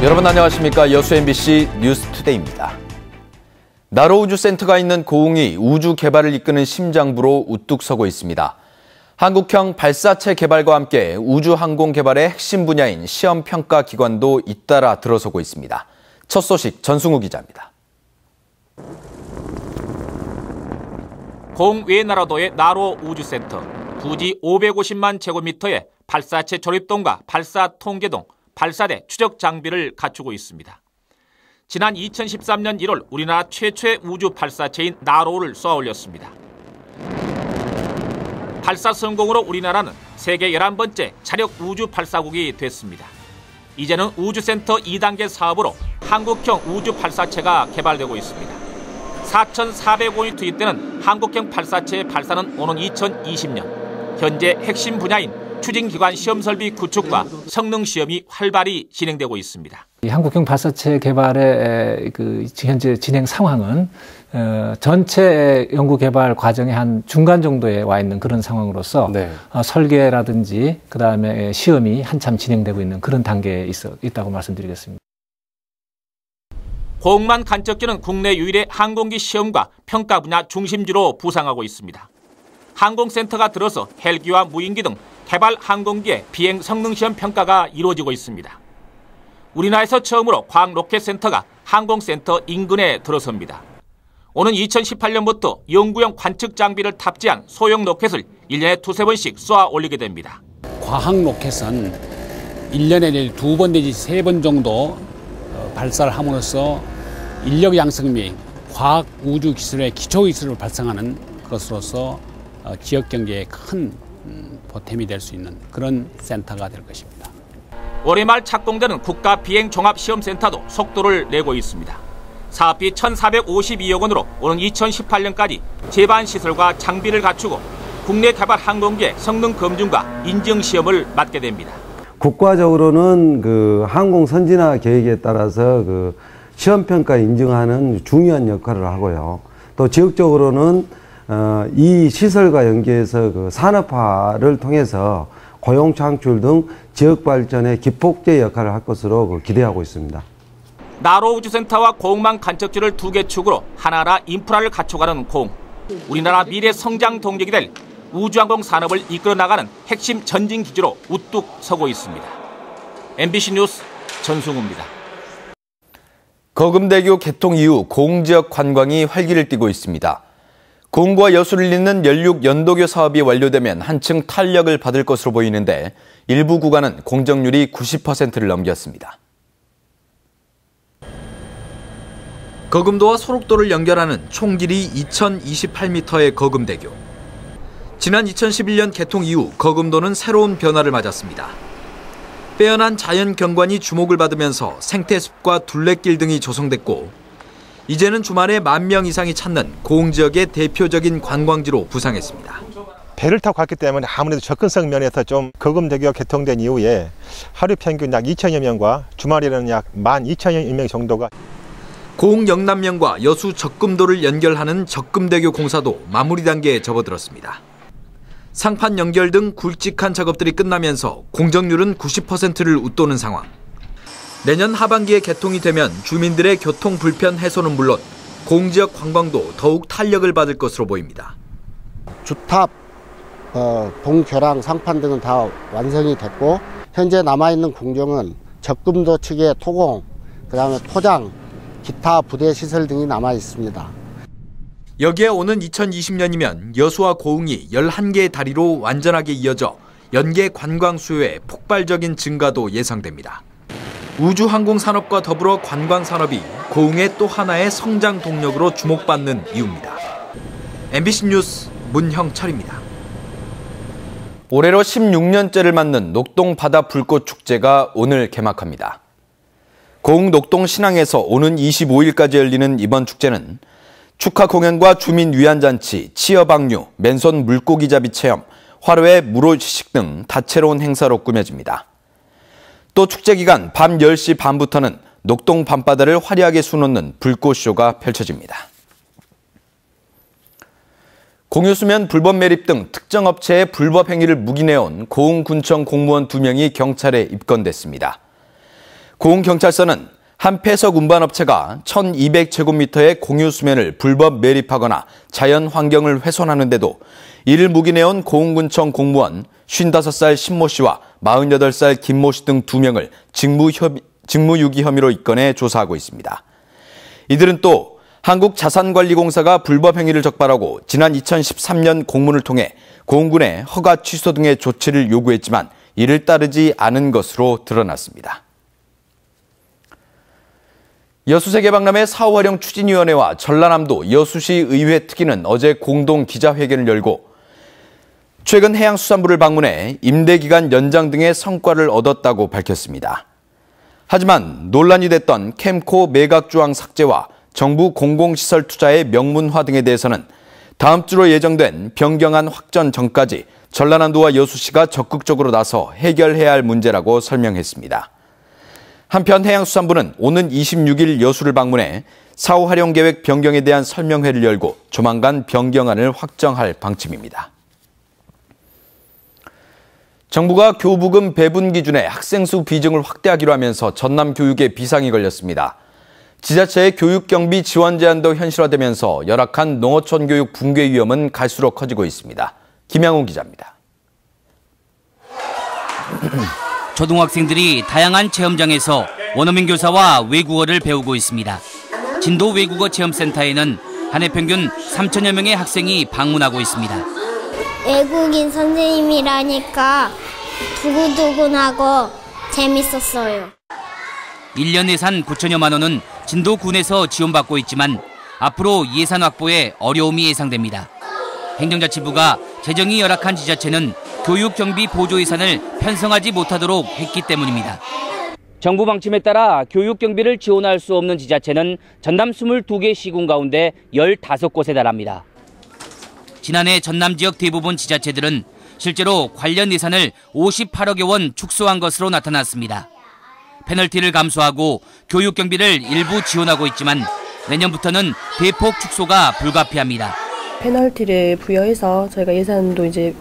여러분 안녕하십니까. 여수 MBC 뉴스투데이입니다. 나로우주센터가 있는 고흥이 우주 개발을 이끄는 심장부로 우뚝 서고 있습니다. 한국형 발사체 개발과 함께 우주항공 개발의 핵심 분야인 시험평가 기관도 잇따라 들어서고 있습니다. 첫 소식 전승우 기자입니다. 고흥 외나라도의 나로 우주센터, 부지 550만 제곱미터의 발사체 조립동과 발사 통제동, 발사대 추적 장비를 갖추고 있습니다. 지난 2013년 1월 우리나라 최초의 우주 발사체인 나로우를 쏘아 올렸습니다. 발사 성공으로 우리나라는 세계 11번째 차력 우주 발사국이 됐습니다. 이제는 우주센터 2단계 사업으로 한국형 우주 발사체가 개발되고 있습니다. 4,400원이 투입되는 한국형 발사체의 발사는 오는 2020년, 현재 핵심 분야인 추진기관 시험설비 구축과 성능 시험이 활발히 진행되고 있습니다. 이 한국형 발사체 개발의 현재 진행 상황은 전체 연구 개발 과정의 한 중간 정도에 와 있는 그런 상황으로서 설계라든지 그다음에 시험이 한참 진행되고 있는 그런 단계에 있다고 말씀드리겠습니다. 고흥만 간척기는 국내 유일의 항공기 시험과 평가 분야 중심지로 부상하고 있습니다. 항공센터가 들어서 헬기와 무인기 등 개발 항공기의 비행 성능 시험 평가가 이루어지고 있습니다. 우리나라에서 처음으로 과학로켓센터가 항공센터 인근에 들어섭니다. 오는 2018년부터 연구용 관측 장비를 탑재한 소형 로켓을 1년에 두세 번씩 쏘아 올리게 됩니다. 과학로켓은 1년에 2번 내지 3번 정도 발사를 함으로써 인력 양성 및 과학 우주 기술의 기초 기술을 발생하는 것으로서 지역 경제에 큰 보탬이 될 수 있는 그런 센터가 될 것입니다. 올해 말 착공되는 국가 비행종합시험센터도 속도를 내고 있습니다. 사업비 1,452억 원으로 오는 2018년까지 제반 시설과 장비를 갖추고 국내 개발 항공기의 성능 검증과 인증 시험을 맡게 됩니다. 국가적으로는 항공 선진화 계획에 따라서 시험 평가 인증하는 중요한 역할을 하고요. 또 지역적으로는 이 시설과 연계해서 산업화를 통해서 고용 창출 등 지역 발전의 기폭제 역할을 할 것으로 기대하고 있습니다. 나로 우주센터와 고흥만 간척지를 두 개 축으로 하나하나 인프라를 갖춰가는 고흥. 우리나라 미래 성장 동력이 될 우주항공 산업을 이끌어 나가는 핵심 전진 기지로 우뚝 서고 있습니다. MBC 뉴스 전승우입니다. 거금대교 개통 이후 고흥 지역 관광이 활기를 띠고 있습니다. 고흥과 여수를 잇는 연륙 연도교 사업이 완료되면 한층 탄력을 받을 것으로 보이는데 일부 구간은 공정률이 90%를 넘겼습니다. 거금도와 소록도를 연결하는 총 길이 2,028m의 거금대교. 지난 2011년 개통 이후 거금도는 새로운 변화를 맞았습니다. 빼어난 자연 경관이 주목을 받으면서 생태숲과 둘레길 등이 조성됐고 이제는 주말에 10,000명 이상이 찾는 고흥 지역의 대표적인 관광지로 부상했습니다. 배를 타고 갔기 때문에 아무래도 접근성 면에서 좀 거금대교가 개통된 이후에 하루 평균 약 2,000여 명과 주말에는 약 12,000여 명 정도가 고흥 영남면과 여수 적금도를 연결하는 적금대교 공사도 마무리 단계에 접어들었습니다. 상판 연결 등 굵직한 작업들이 끝나면서 공정률은 90%를 웃도는 상황. 내년 하반기에 개통이 되면 주민들의 교통 불편 해소는 물론 고흥 지역 관광도 더욱 탄력을 받을 것으로 보입니다. 주탑, 동교랑, 상판 등은 다 완성이 됐고 현재 남아있는 공정은 적금도 측의 토공, 그다음에 토장, 기타 부대 시설 등이 남아 있습니다. 여기에 오는 2020년이면 여수와 고흥이 11개의 다리로 완전하게 이어져 연계 관광 수요의 폭발적인 증가도 예상됩니다. 우주항공 산업과 더불어 관광 산업이 고흥의 또 하나의 성장 동력으로 주목받는 이유입니다. MBC 뉴스 문형철입니다. 올해로 16년째를 맞는 녹동 바다 불꽃 축제가 오늘 개막합니다. 고흥 녹동 신항에서 오는 25일까지 열리는 이번 축제는 축하 공연과 주민 위안잔치, 치어 방류, 맨손 물고기 잡이 체험, 화로의 무로시식 등 다채로운 행사로 꾸며집니다. 또 축제 기간 밤 10시 반부터는 녹동 밤바다를 화려하게 수놓는 불꽃쇼가 펼쳐집니다. 공유수면 불법 매립 등 특정 업체의 불법 행위를 묵인해온 고흥군청 공무원 2명이 경찰에 입건됐습니다. 고흥경찰서는 한 폐석 운반업체가 1200제곱미터의 공유 수면을 불법 매립하거나 자연 환경을 훼손하는데도 이를 묵인해온 고흥군청 공무원 55살 신모 씨와 48살 김모 씨 등 2명을 직무유기 혐의로 입건해 조사하고 있습니다. 이들은 또 한국자산관리공사가 불법 행위를 적발하고 지난 2013년 공문을 통해 고흥군에 허가 취소 등의 조치를 요구했지만 이를 따르지 않은 것으로 드러났습니다. 여수세 개박람회 사후 활용 추진위원회와 전라남도 여수시 의회 특위는 어제 공동 기자회견을 열고 최근 해양수산부를 방문해 임대기간 연장 등의 성과를 얻었다고 밝혔습니다. 하지만 논란이 됐던 캠코 매각조항 삭제와 정부 공공시설 투자의 명문화 등에 대해서는 다음 주로 예정된 변경안 확전 전까지 전라남도와 여수시가 적극적으로 나서 해결해야 할 문제라고 설명했습니다. 한편 해양수산부는 오는 26일 여수를 방문해 사후 활용 계획 변경에 대한 설명회를 열고 조만간 변경안을 확정할 방침입니다. 정부가 교부금 배분 기준에 학생 수 비중을 확대하기로 하면서 전남 교육에 비상이 걸렸습니다. 지자체의 교육 경비 지원 제한도 현실화되면서 열악한 농어촌 교육 붕괴 위험은 갈수록 커지고 있습니다. 김양훈 기자입니다. 초등학생들이 다양한 체험장에서 원어민 교사와 외국어를 배우고 있습니다. 진도 외국어 체험센터에는 한 해 평균 3천여 명의 학생이 방문하고 있습니다. 외국인 선생님이라니까 두근두근하고 재밌었어요. 1년 예산 9천여만 원은 진도군에서 지원받고 있지만 앞으로 예산 확보에 어려움이 예상됩니다. 행정자치부가 재정이 열악한 지자체는 교육경비 보조 예산을 편성하지 못하도록 했기 때문입니다. 정부 방침에 따라 교육경비를 지원할 수 없는 지자체는 전남 22개 시군 가운데 15곳에 달합니다. 지난해 전남 지역 대부분 지자체들은 실제로 관련 예산을 58억여 원 축소한 것으로 나타났습니다. 페널티를 감수하고 교육 경비를 일부 지원하고 있지만 내년부터는 대폭 축소가 불가피합니다. 페널티를 부여해서 저희가 예산도 이제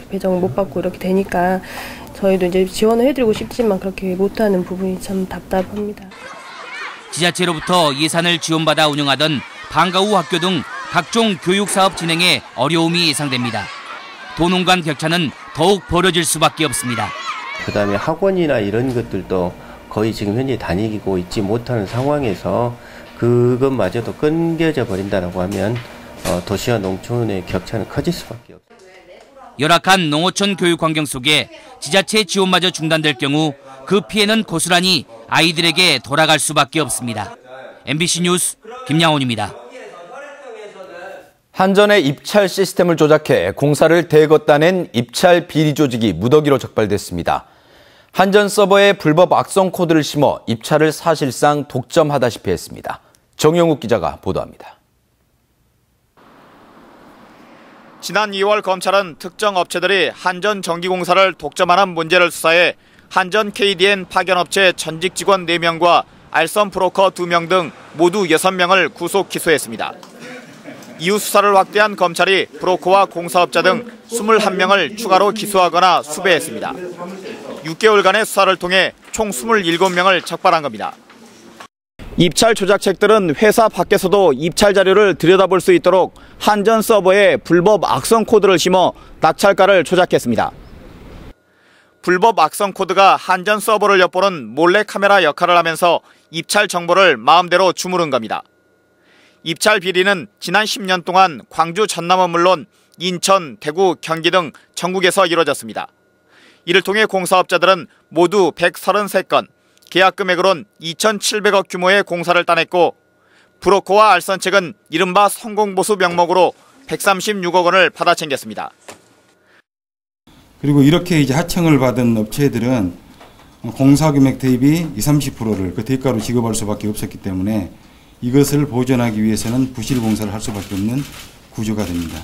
배정을 못 받고 이렇게 되니까 저희도 이제 지원을 해드리고 싶지만 그렇게 못하는 부분이 참 답답합니다. 지자체로부터 예산을 지원받아 운영하던 방과 후 학교 등 각종 교육사업 진행에 어려움이 예상됩니다. 도농 간 격차는 더욱 벌어질 수밖에 없습니다. 그다음에 학원이나 이런 것들도 거의 지금 현재 다니고 있지 못하는 상황에서 그것마저도 끊겨져 버린다고 하면 도시와 농촌의 격차는 커질 수밖에 없습니다. 열악한 농어촌 교육 환경 속에 지자체 지원마저 중단될 경우 그 피해는 고스란히 아이들에게 돌아갈 수밖에 없습니다. MBC 뉴스 김양훈입니다. 한전의 입찰 시스템을 조작해 공사를 대거 따낸 입찰 비리 조직이 무더기로 적발됐습니다. 한전 서버에 불법 악성 코드를 심어 입찰을 사실상 독점하다시피 했습니다. 정영욱 기자가 보도합니다. 지난 2월 검찰은 특정 업체들이 한전 전기공사를 독점하는 문제를 수사해 한전 KDN 파견업체 전직 직원 4명과 알선 브로커 2명 등 모두 6명을 구속 기소했습니다. 이후 수사를 확대한 검찰이 브로커와 공사업자 등 21명을 추가로 기소하거나 수배했습니다. 6개월간의 수사를 통해 총 27명을 적발한 겁니다. 입찰 조작책들은 회사 밖에서도 입찰 자료를 들여다볼 수 있도록 한전 서버에 불법 악성 코드를 심어 낙찰가를 조작했습니다. 불법 악성 코드가 한전 서버를 엿보는 몰래카메라 역할을 하면서 입찰 정보를 마음대로 주무른 겁니다. 입찰 비리는 지난 10년 동안 광주, 전남은 물론 인천, 대구, 경기 등 전국에서 이루어졌습니다. 이를 통해 공사업자들은 모두 133건, 계약 금액으론 2,700억 규모의 공사를 따냈고 브로커와 알선책은 이른바 성공보수 명목으로 136억 원을 받아 챙겼습니다. 그리고 이렇게 이제 하청을 받은 업체들은 공사 금액 대비 20-30%를 그 대가로 지급할 수밖에 없었기 때문에 이것을 보존하기 위해서는 부실 공사를 할 수밖에 없는 구조가 됩니다.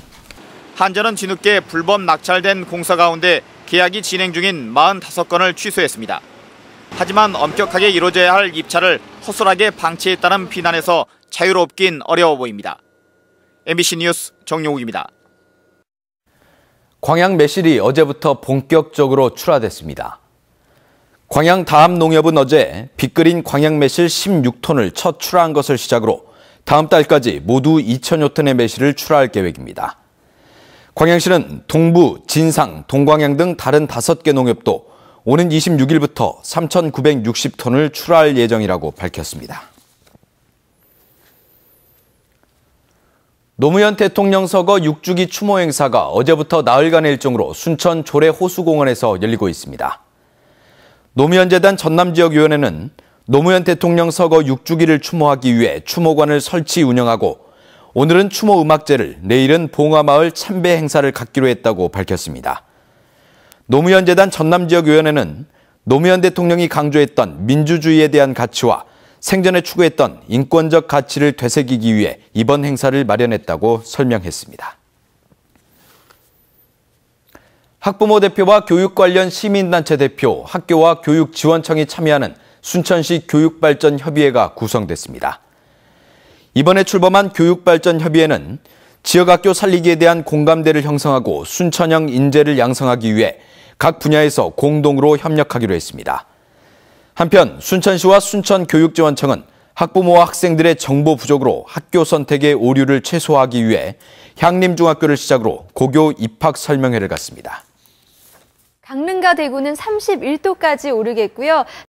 한전은 뒤늦게 불법 낙찰된 공사 가운데 계약이 진행 중인 45건을 취소했습니다. 하지만 엄격하게 이루어져야 할 입찰을 허술하게 방치했다는 비난에서 자유롭긴 어려워 보입니다. MBC 뉴스 정용욱입니다. 광양 매실이 어제부터 본격적으로 출하됐습니다. 광양 다합농협은 어제 빅그린 광양 매실 16톤을 첫 출하한 것을 시작으로 다음 달까지 모두 2,000여 톤의 매실을 출하할 계획입니다. 광양시는 동부, 진상, 동광양 등 다른 5개 농협도 오는 26일부터 3,960톤을 출하할 예정이라고 밝혔습니다. 노무현 대통령 서거 6주기 추모 행사가 어제부터 나흘간의 일정으로 순천 조례 호수공원에서 열리고 있습니다. 노무현재단 전남지역위원회는 노무현 대통령 서거 6주기를 추모하기 위해 추모관을 설치 운영하고 오늘은 추모 음악제를, 내일은 봉화마을 참배 행사를 갖기로 했다고 밝혔습니다. 노무현재단 전남지역위원회는 노무현 대통령이 강조했던 민주주의에 대한 가치와 생전에 추구했던 인권적 가치를 되새기기 위해 이번 행사를 마련했다고 설명했습니다. 학부모 대표와 교육 관련 시민단체 대표, 학교와 교육지원청이 참여하는 순천시 교육발전협의회가 구성됐습니다. 이번에 출범한 교육발전협의회는 지역학교 살리기에 대한 공감대를 형성하고 순천형 인재를 양성하기 위해 각 분야에서 공동으로 협력하기로 했습니다. 한편 순천시와 순천교육지원청은 학부모와 학생들의 정보 부족으로 학교 선택의 오류를 최소화하기 위해 향림중학교를 시작으로 고교 입학 설명회를 갖습니다. 강릉과 대구는 31도까지 오르겠고요.